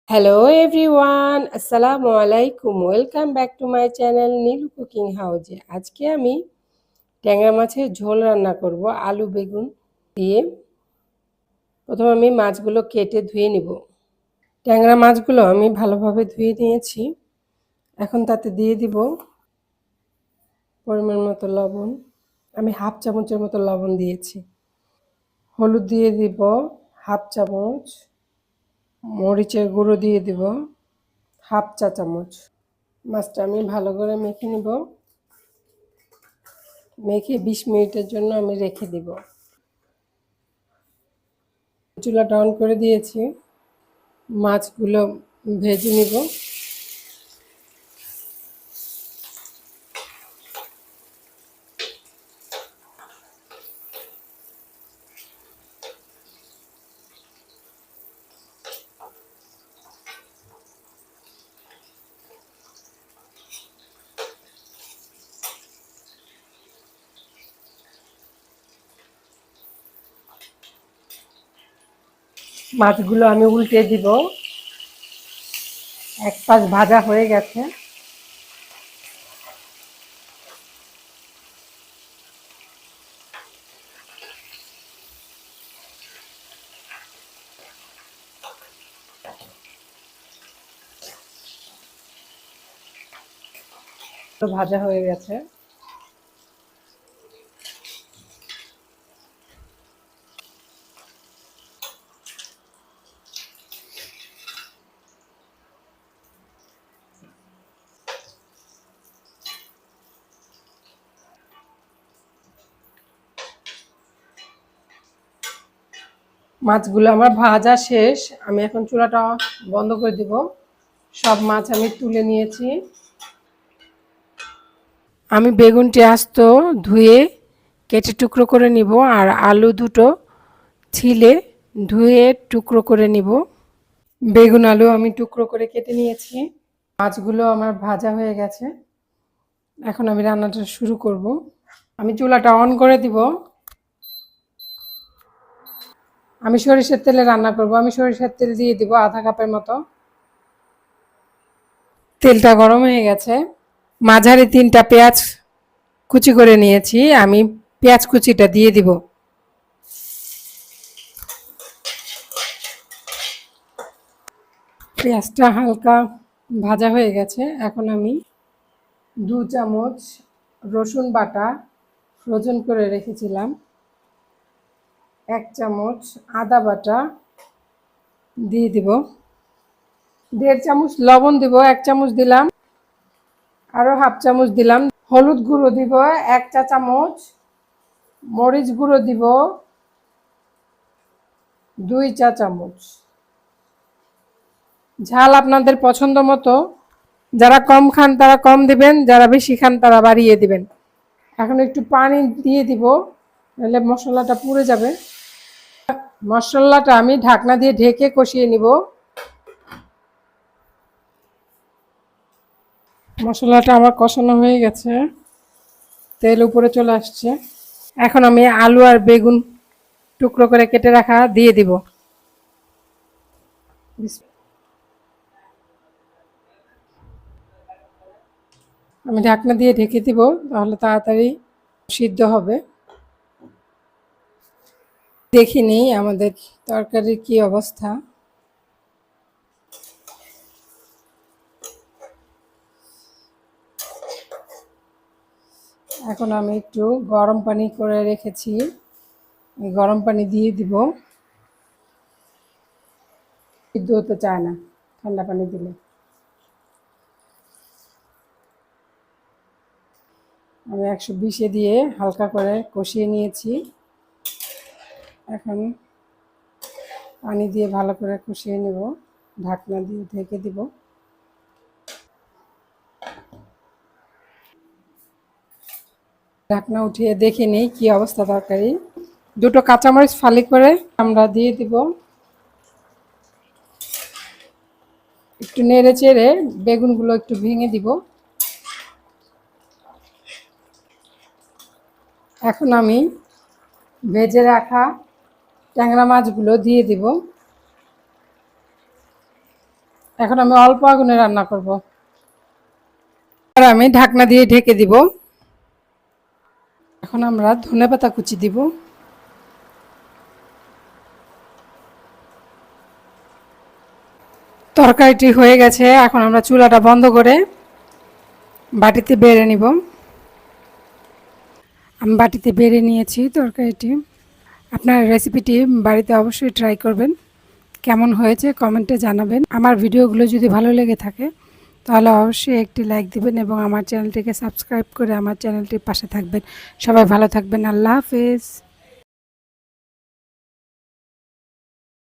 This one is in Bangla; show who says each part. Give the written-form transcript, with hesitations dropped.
Speaker 1: Hello everyone, আসসালামু আলাইকুম। Welcome back to my channel Nilu cooking হাউজে। আজকে আমি ট্যাংরা মাছের ঝোল রান্না করব আলু বেগুন দিয়ে। প্রথমে আমি মাছগুলো কেটে ধুয়ে নিব। ট্যাংরা মাছগুলো আমি ভালোভাবে ধুয়ে নিয়েছি। এখন তাতে দিয়ে দিব পরিমাণ মতো লবণ। আমি হাফ চামচের মতো লবণ দিয়েছি। হলুদ দিয়ে দিব হাফ চামচ। মরিচের গুঁড়ো দিয়ে দিব হাফ চা চামচ। মাছটা আমি ভালো করে মেখে নিব। মেখে 20 মিনিটের জন্য আমি রেখে দিব। চুলাটা অন করে দিয়েছি। মাছগুলো ভেজে নিব। মাছগুলো আমি উল্টে দিব। এক পাশ ভাজা হয়ে গেছে। ভাজা হয়ে গেছে। মাছগুলো আমার ভাজা শেষ। আমি এখন চুলাটা বন্ধ করে দিব। সব মাছ আমি তুলে নিয়েছি। আমি বেগুনটি আস্ত ধুয়ে কেটে টুকরো করে নিব, আর আলু দুটো ছিলে ধুয়ে টুকরো করে নিব। বেগুন আলু আমি টুকরো করে কেটে নিয়েছি। মাছগুলো আমার ভাজা হয়ে গেছে। এখন আমি রান্নাটা শুরু করব। আমি চুলাটা অন করে দিব। আমি সরিষার তেলে রান্না করব। আমি সরিষার তেল দিয়ে দিব আধা কাপের মতো। তেলটা গরম হয়ে গেছে। মাঝারি 3টা পেঁয়াজ কুচি করে নিয়েছি। আমি পেঁয়াজ কুচিটা দিয়ে দিব। পেঁয়াজটা হালকা ভাজা হয়ে গেছে। এখন আমি 2 চামচ রসুন বাটা ফ্রোজেন করে রেখেছিলাম, 1 চামচ আদা বাটা দিয়ে দিব, 1.5 চামচ লবণ দিব, 1 চামচ দিলাম, আরও হাফ চামচ দিলাম। হলুদ গুঁড়ো দিব 1 চা চামচ, মরিচ গুঁড়ো দিব 2 চা চামচ। ঝাল আপনাদের পছন্দ মতো। যারা কম খান তারা কম দিবেন, যারা বেশি খান তারা বাড়িয়ে দিবেন। এখন একটু পানি দিয়ে দিব, নাহলে মশলাটা পুড়ে যাবে। মশলাটা আমি ঢাকনা দিয়ে ঢেকে কষিয়ে নিব। মশলাটা আমার কষানো হয়ে গেছে, তেল উপরে চলে আসছে। এখন আমি আলু আর বেগুন টুকরো করে কেটে রাখা দিয়ে দিব। আমি ঢাকনা দিয়ে ঢেকে দিব, তাহলে তাড়াতাড়ি সিদ্ধ হবে। দেখি নেই আমাদের তরকারির কি অবস্থা। এখন আমি একটু গরম পানি করে রেখেছি, গরম পানি দিয়ে দিব। সিদ্ধ হতে চায় না ঠান্ডা পানি দিলে। আমি 120-এ দিয়ে হালকা করে কষিয়ে নিয়েছি। এখন পানি দিয়ে ভালো করে কষিয়ে নেব, ঢাকনা দিয়ে ঢেকে দিব। ঢাকনা উঠিয়ে দেখে নেই কি অবস্থা তরকারি। 2টো কাঁচামরিচ ফালি করে আমরা দিয়ে দিব। একটু নেড়ে চেড়ে বেগুনগুলো একটু ভেঙে দিব। এখন আমি ভেজে রাখা ট্যাংরা মাছগুলো দিয়ে দিব। এখন আমি অল্প আগুনে রান্না করব। আর আমি ঢাকনা দিয়ে ঢেকে দিব। এখন আমরা ধনেপাতা কুচি দিব। তরকারিটি হয়ে গেছে, এখন আমরা চুলাটা বন্ধ করে বাটিতে বেড়ে নিব। আমি বাটিতে বেড়ে নিয়েছি তরকারিটি। আপনার রেসিপিটি বাড়িতে অবশ্যই ট্রাই করবেন। কেমন হয়েছে কমেন্টে জানাবেন। আমার ভিডিওগুলো যদি ভালো লেগে থাকে তাহলে অবশ্যই একটি লাইক দিবেন এবং আমার চ্যানেলটিকে সাবস্ক্রাইব করে আমার চ্যানেলটির পাশে থাকবেন। সবাই ভালো থাকবেন। আল্লাহ হাফেজ।